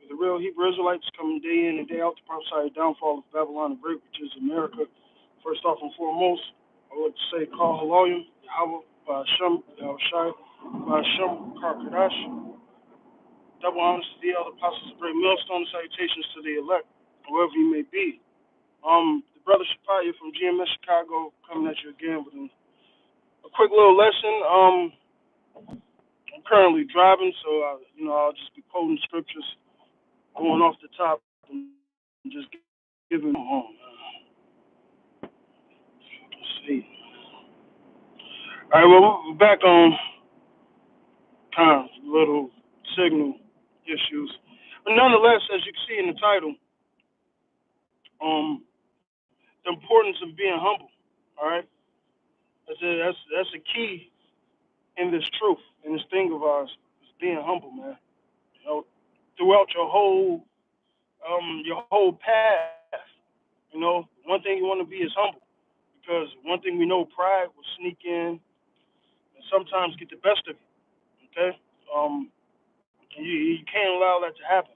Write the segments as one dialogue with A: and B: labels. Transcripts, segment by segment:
A: The real Hebrew Israelites coming day in and day out to prophesy the downfall of Babylon the Great, which is America. First off and foremost, I would say call Haloyim, Yahweh, Shem, Shai, Shem, Karkadash. Double honors to the other apostles of great millstone, salutations to the elect, wherever you may be. The brother Shapaya from GMS Chicago coming at you again with a quick little lesson. I'm currently driving, so I'll just be quoting scriptures, going off the top, and just giving them home. Let's see. All right, well, we're back on kind of little signal issues, but nonetheless, as you can see in the title, the importance of being humble. All right, that's a key in this truth, in this thing of ours, is being humble, man. You know, throughout your whole path, one thing you want to be is humble, because one thing we know, pride will sneak in and sometimes get the best of you. Okay, you can't allow that to happen.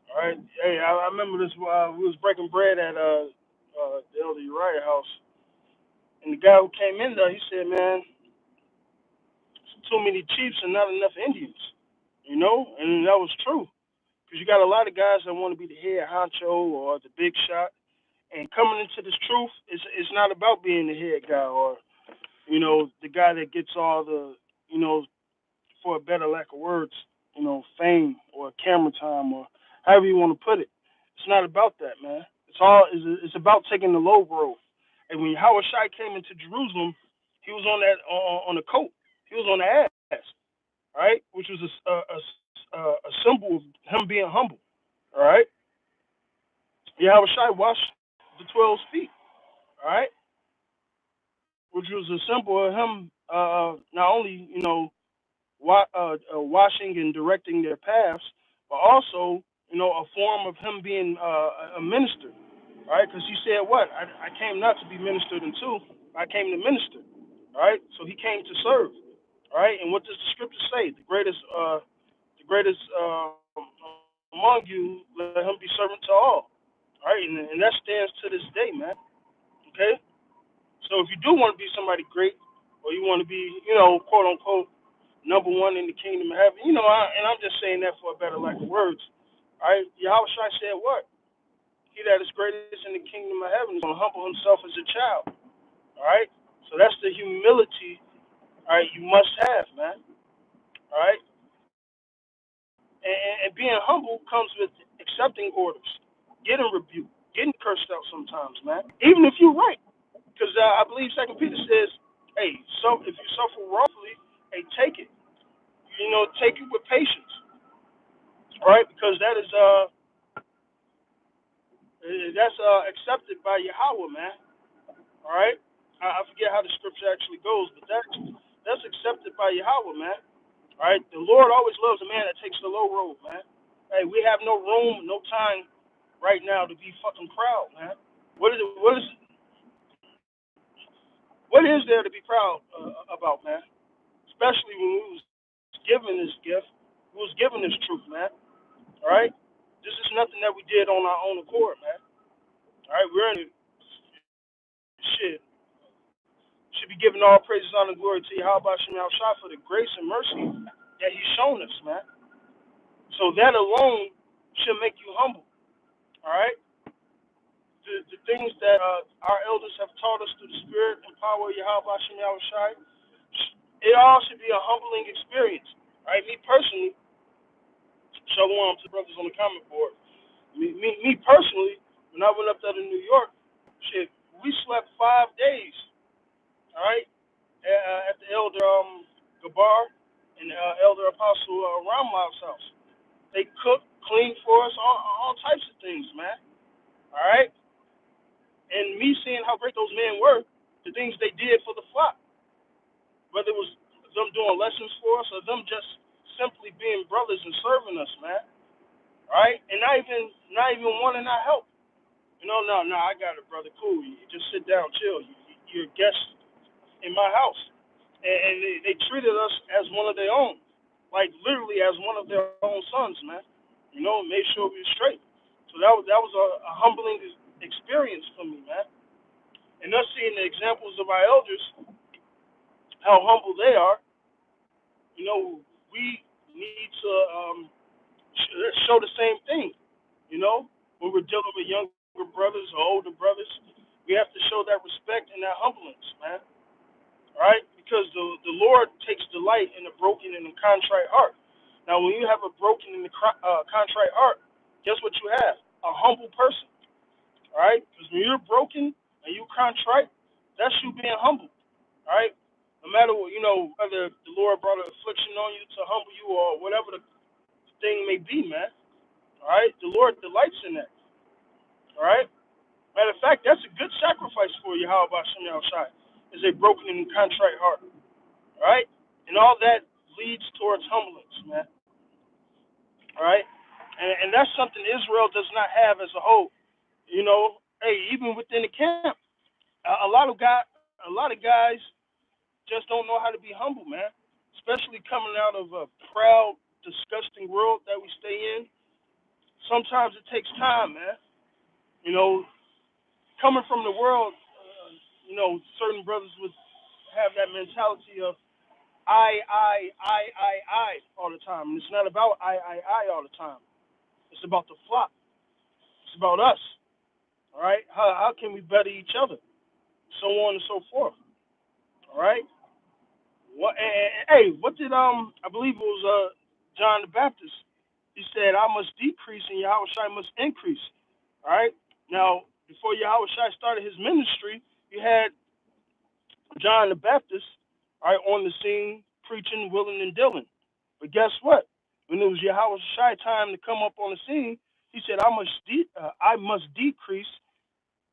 A: All right. Hey, I remember this. We was breaking bread at the Elder Uriah house, and the guy who came in there, he said, "Man, too many chiefs and not enough Indians." And that was true, because you got a lot of guys that want to be the head honcho or the big shot, and coming into this truth, it's not about being the head guy or the guy that gets all the you know for a better lack of words, fame or camera time or however you want to put it. It's not about that, man. It's about taking the low road. And when Howard Shai came into Jerusalem, he was on that on the coat. He was on the ass, right? Which was a symbol of him being humble, all right? Yeah, Howard Shai washed the 12's feet, all right, which was a symbol of him not only washing and directing their paths, but also, a form of him being a minister, right? Because he said, "What? I came not to be ministered unto, I came to minister," right? So he came to serve, right? And what does the scripture say? The greatest among you, let him be servant to all, right? And that stands to this day, man. Okay. So if you do want to be somebody great, or you want to be, quote unquote, number one in the kingdom of heaven. And I'm just saying that for a better lack of words. All right, Yahweh Shai said what? He that is greatest in the kingdom of heaven is going to humble himself as a child. All right, so that's the humility. All right, you must have, man. All right, and being humble comes with accepting orders, getting rebuked, getting cursed out sometimes, man. Even if you're right, because I believe Second Peter says, "Hey, so if you suffer wrongfully, hey, take it. Take it with patience." Right, because that's accepted by Yahweh, man. All right, I forget how the scripture actually goes, but that's accepted by Yahweh, man. All right, the Lord always loves a man that takes the low road, man. Hey, we have no room, no time right now to be fucking proud, man. What is it? What is there to be proud about, man? Especially when we was given this gift, we was given this truth, man. All right, this is nothing that we did on our own accord, man. All right, we're in shit. Should be giving all praises, honor, and glory to Yahweh Shem Shah for the grace and mercy that He's shown us, man. So that alone should make you humble. All right. The things that our elders have taught us through the Spirit and power of Yahweh Shem Shai, it all should be a humbling experience. All right. Me personally, shalom to brothers on the comment board. Me personally, when I went up there to New York, shit, we slept 5 days. All right. At the elder Gabar and elder apostle Ramlav's house. They cook, clean for us, all types of things, man. All right. And me seeing how great those men were, the things they did for the flock, whether it was them doing lessons for us or them just simply being brothers and serving us, man. All right. And not even wanting our help. No, I got it, brother. Cool. You just sit down, chill. You're a guest in my house. And they treated us as one of their own. like literally as one of their own sons, man. You know, made sure we were straight. So that was a humbling experience for me, man. And us seeing the examples of our elders, how humble they are, you know, we need to show the same thing. You know, when we're dealing with younger brothers or older brothers, we have to show that respect and that humbleness, man. Right? Because the Lord takes delight in a broken and a contrite heart. Now, when you have a broken and a contrite heart, guess what you have? A humble person. Right? Because when you're broken and you contrite, that's you being humble. Right? No matter what, you know, whether the Lord brought an affliction on you to humble you or whatever the thing may be, man. All right? The Lord delights in that. All right? Matter of fact, that's a good sacrifice for you. How about Shem Shai? Is a broken and contrite heart. All right? And all that leads towards humbleness, man. All right? And that's something Israel does not have as a whole. You know, hey, even within the camp, a lot of guys just don't know how to be humble, man. Especially coming out of a proud, disgusting world that we stay in. Sometimes it takes time, man. You know, coming from the world, you know, certain brothers would have that mentality of I all the time. And it's not about I all the time. It's about the flock. It's about us. All right? How can we better each other? So on and so forth. All right? What? Hey, what did I believe it was John the Baptist? He said, "I must decrease and Yahweh Shai must increase." All right. Now, before Yahweh Shai started his ministry, you had John the Baptist, all right, on the scene preaching, willing and dealing. But guess what? When it was Yahweh Shai time to come up on the scene, he said, I must decrease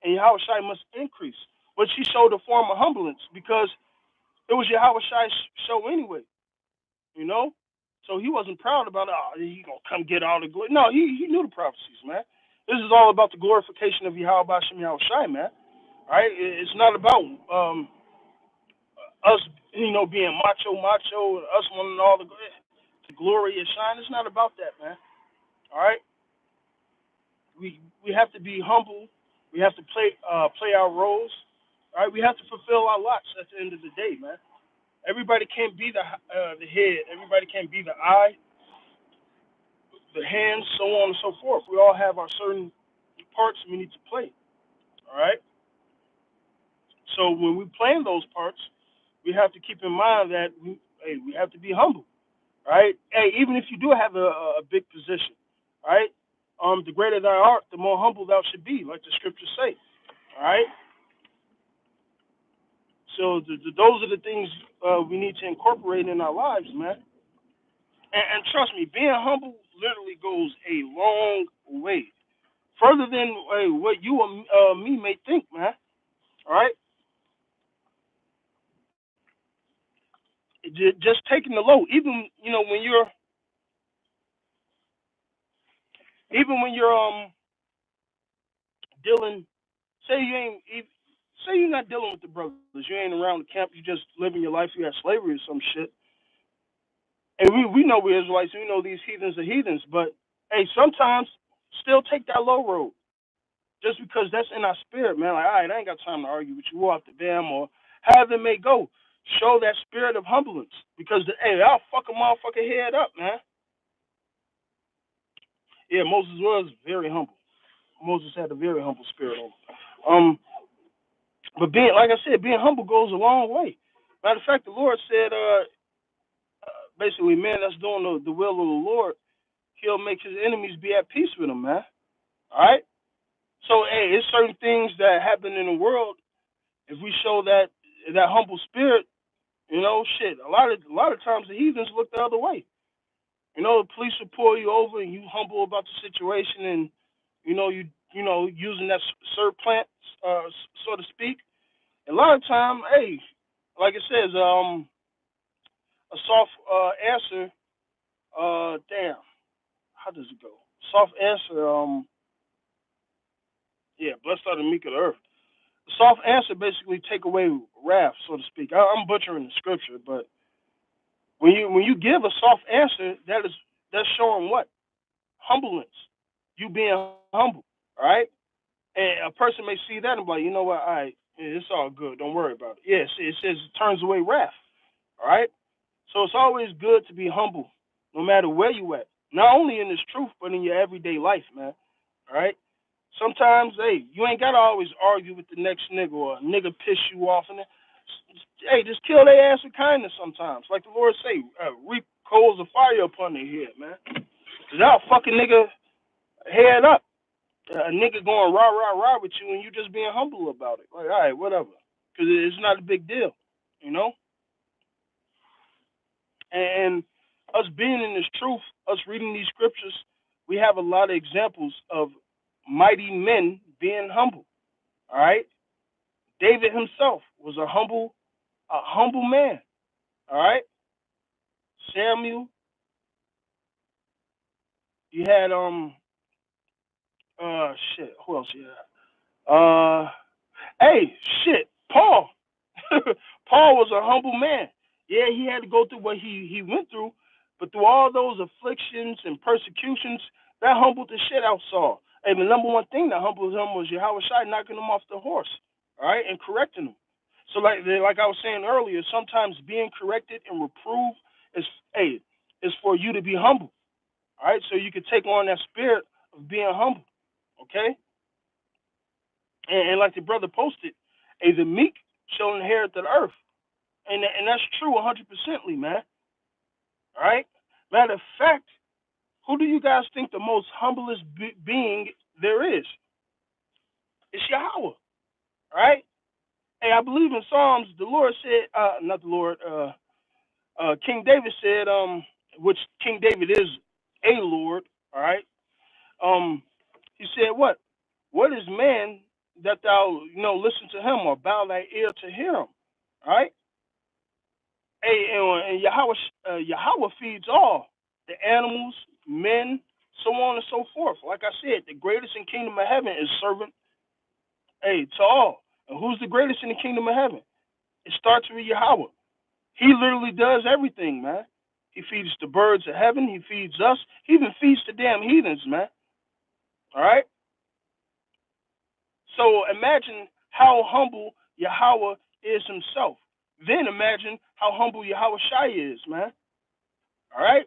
A: and Yahweh Shai must increase." But she showed a form of humbleness because it was Yahweh Shai's show anyway, you know? So he wasn't proud about, oh, he going to come get all the glory. No, he knew the prophecies, man. This is all about the glorification of Yahweh Shem Yahweh Shai, man. All right? It's not about us, you know, being macho, us wanting all the glory and shine. It's not about that, man. All right? We have to be humble. We have to play our roles. All right? We have to fulfill our lots at the end of the day, man. Everybody can't be the head. Everybody can't be the eye, the hands, so on and so forth. We all have our certain parts we need to play. All right? So when we play those parts, we have to keep in mind that we have to be humble. Right? Hey, even if you do have a big position, right? The greater thou art, the more humble thou should be, like the scriptures say. All right. So those are the things we need to incorporate in our lives, man. And trust me, being humble literally goes a long way, further than what you or me may think, man. All right. Just taking the low, even you know when you're dealing. Say you ain't say you're not dealing with the brothers. You ain't around the camp. You just living your life. You had slavery or some shit. And we know we're Israelites. We know these heathens are heathens. But hey, sometimes still take that low road just because that's in our spirit, man. Like, all right, I ain't got time to argue with you. We'll have to damn or however it may go. Show that spirit of humbleness because hey, I'll fuck a motherfucker head up, man. Yeah, Moses was very humble. Moses had a very humble spirit on him. But being, like I said, being humble goes a long way. Matter of fact, the Lord said, basically, man that's doing the will of the Lord, he'll make his enemies be at peace with him, man. All right? So, hey, it's certain things that happen in the world. If we show that humble spirit, you know, shit, a lot of times the heathens look the other way. You know, the police will pull you over and you humble about the situation and, you know, using that surplant, so to speak. A lot of time, hey, like it says, a soft answer. Damn, how does it go? Soft answer. Yeah, blessed are the meek of the earth. The soft answer basically take away wrath, so to speak. I'm butchering the scripture, but When you give a soft answer, that's showing what? Humbleness. You being humble. All right? And a person may see that and be like, you know what, all right, yeah, it's all good. Don't worry about it. Yes, it says it turns away wrath. All right? So it's always good to be humble, no matter where you at. Not only in this truth, but in your everyday life, man. All right? Sometimes, hey, you ain't gotta always argue with the next nigga or a nigga piss you off and hey, just kill their ass with kindness sometimes. Like the Lord say, reap coals of fire upon their head, man. Cause that'll fucking nigga head up. A nigga going rah rah rah with you and you just being humble about it. Like, all right, whatever. Cause it's not a big deal, you know. And us being in this truth, us reading these scriptures, we have a lot of examples of mighty men being humble. All right, David himself was a humble man. All right, Samuel. You had shit. Who else you had? Hey, shit, Paul. Paul was a humble man. Yeah, he had to go through what he went through, but through all those afflictions and persecutions, that humbled the shit out Saul. And the number one thing that humbled him was Yahweh Shai knocking him off the horse, all right, and correcting him. So like I was saying earlier, sometimes being corrected and reproved is hey, is for you to be humble, all right, so you can take on that spirit of being humble, okay. And like the brother posted, hey, the meek shall inherit the earth. And that's true 100%, man. All right? Matter of fact, who do you guys think the most humblest being there is? It's Yahweh. All right? Hey, I believe in Psalms, the Lord said, not the Lord, King David said, which King David is a Lord, all right? He said, what? What is man that thou, listen to him or bow thy ear to hear him? All right? Hey, and Yahweh feeds all the animals, men, so on and so forth. Like I said, the greatest in kingdom of heaven is servant, hey, to all. And who's the greatest in the kingdom of heaven? It starts with Yahweh. He literally does everything, man. He feeds the birds of heaven. He feeds us. He even feeds the damn heathens, man. All right. So imagine how humble Yahweh is himself. Then imagine how humble Yahweh Shai is, man. All right.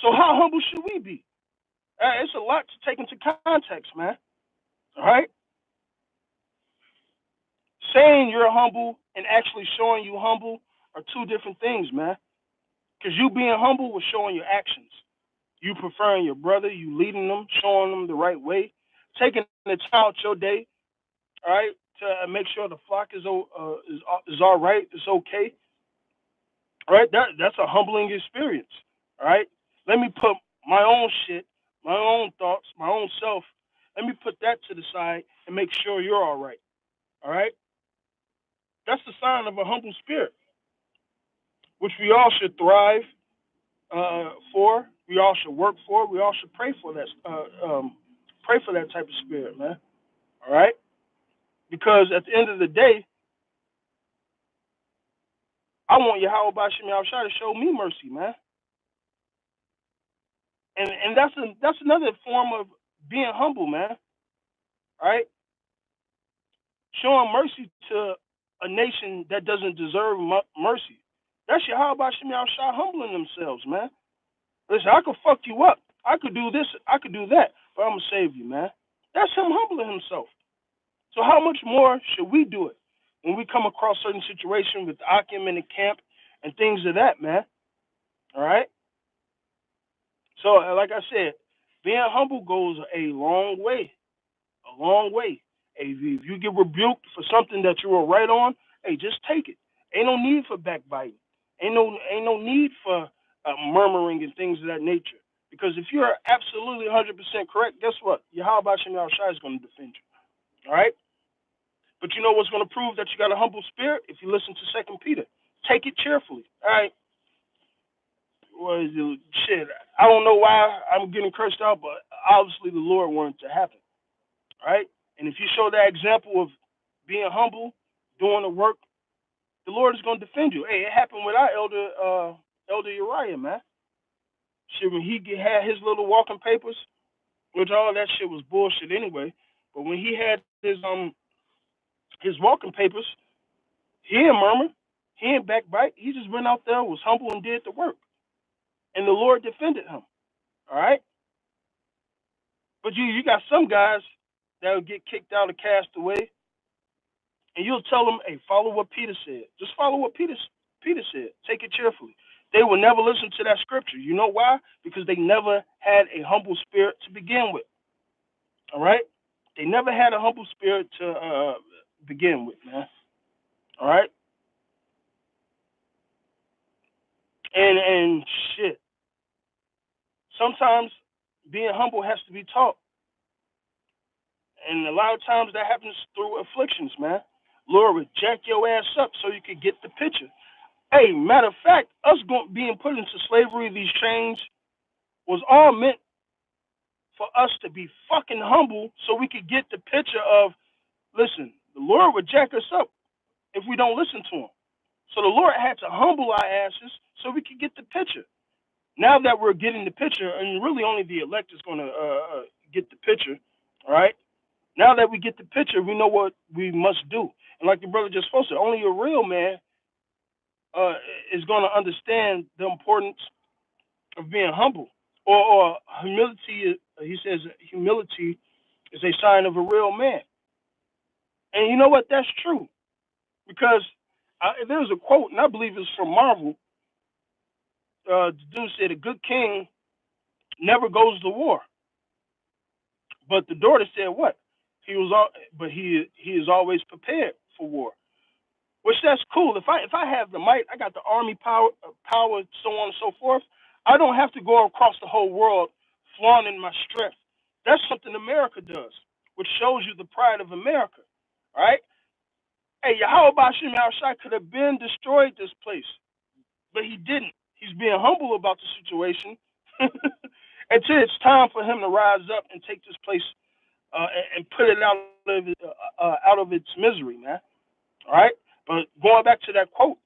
A: So how humble should we be? It's a lot to take into context, man. All right? Saying you're humble and actually showing you humble are two different things, man. Because you being humble was showing your actions. You preferring your brother, you leading them, showing them the right way, taking the time out your day, all right, to make sure the flock is all right, it's okay, all right. That's a humbling experience, all right. Let me put my own shit, my own thoughts, my own self. Let me put that to the side and make sure you're all right. All right? That's the sign of a humble spirit, which we all should thrive for. We all should work for. We all should pray for that type of spirit, man. All right? Because at the end of the day, I want Yahweh Bashim Yahushua to show me mercy, man. And that's another form of being humble, man. All right? Showing mercy to a nation that doesn't deserve mercy. That's Yahweh Bashim Yahushua humbling themselves, man. Listen, I could fuck you up. I could do this. I could do that. But I'm going to save you, man. That's him humbling himself. So how much more should we do it when we come across certain situations with Akim in the camp and things of that, man? All right? So, like I said, being humble goes a long way. A long way. Hey, if you get rebuked for something that you were right on, hey, just take it. Ain't no need for backbiting. Ain't no need for murmuring and things of that nature. Because if you're absolutely 100% correct, guess what? Yahweh Shem Shai is going to defend you. All right? But you know what's going to prove that you got a humble spirit? If you listen to Second Peter. Take it cheerfully. All right? Well, shit, I don't know why I'm getting cursed out, but obviously the Lord wanted it to happen. All right? And if you show that example of being humble, doing the work, the Lord is going to defend you. Hey, it happened with our Elder Uriah, man. Shit, when he had his little walking papers, which all that shit was bullshit anyway. But when he had his walking papers, he didn't murmur, he didn't backbite. He just went out there, was humble, and did the work. And the Lord defended him. All right. But you got some guys that will get kicked out or cast away, and you'll tell them, hey, follow what Peter said. Just follow what Peter said. Take it cheerfully. They will never listen to that scripture. You know why? Because they never had a humble spirit to begin with. All right? They never had a humble spirit to begin with, man. All right? And shit. Sometimes being humble has to be taught. And a lot of times that happens through afflictions, man. Lord would jack your ass up so you could get the picture. Hey, matter of fact, us being put into slavery, these chains, was all meant for us to be fucking humble so we could get the picture of, listen, the Lord would jack us up if we don't listen to him. So the Lord had to humble our asses so we could get the picture. Now that we're getting the picture, and really only the elect is going to get the picture, all right? Now that we get the picture, we know what we must do. And like the brother just spoke, only a real man is going to understand the importance of being humble. Or humility, he says humility is a sign of a real man. And you know what? That's true. Because there's a quote, and I believe it's from Marvel. The dude said, a good king never goes to war. But the daughter said what? He is always prepared for war. Which that's cool. If I have the might, I got the army power, so on and so forth. I don't have to go across the whole world flaunting my strength. That's something America does, which shows you the pride of America, right? Hey, Yahweh Bashim Yahushua could have been destroyed this place, but he didn't. He's being humble about the situation until it's time for him to rise up and take this place and put it out of its misery, man. All right? But going back to that quote,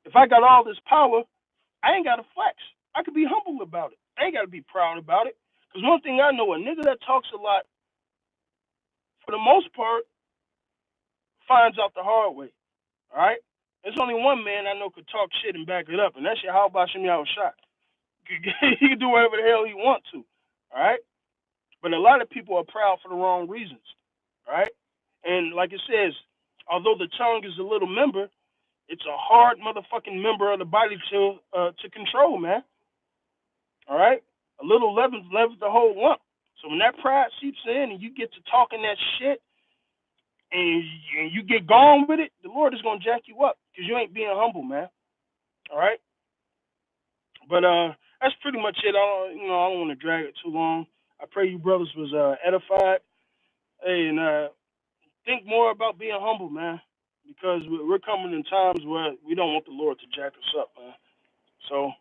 A: if I got all this power, I ain't got to flex. I could be humble about it. I ain't got to be proud about it. Because one thing I know, a nigga that talks a lot, for the most part, finds out the hard way. All right? There's only one man I know could talk shit and back it up, and that's Yahweh Bashim Yahushua. He can do whatever the hell he want to. All right? But a lot of people are proud for the wrong reasons. All right? And like it says, although the tongue is a little member, it's a hard motherfucking member of the body to control, man. All right? A little leaven the whole lump. So when that pride seeps in and you get to talking that shit and you get gone with it, the Lord is going to jack you up because you ain't being humble, man. All right? But that's pretty much it. I don't want to drag it too long. I pray you brothers was edified. Hey, and think more about being humble, man, because we're coming in times where we don't want the Lord to jack us up, man. So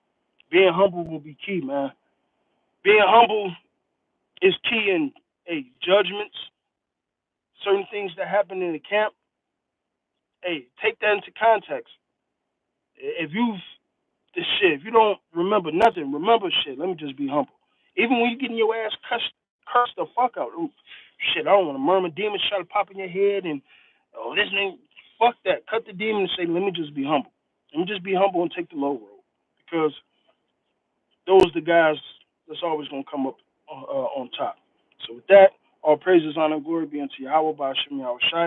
A: being humble will be key, man. Being humble is key in judgments, certain things that happen in the camp. Hey, take that into context. If if you don't remember nothing, remember shit. Let me just be humble. Even when you getting your ass cursed the fuck out. Ooh, shit, I don't want to murmur. Demons try to pop in your head and this name. Fuck that. Cut the demon and say, let me just be humble. Let me just be humble and take the low road. Because those are the guys that's always going to come up on top. So with that, all praises, honor, and glory be unto Yahweh, Ba'ashem, Yahweh Shai.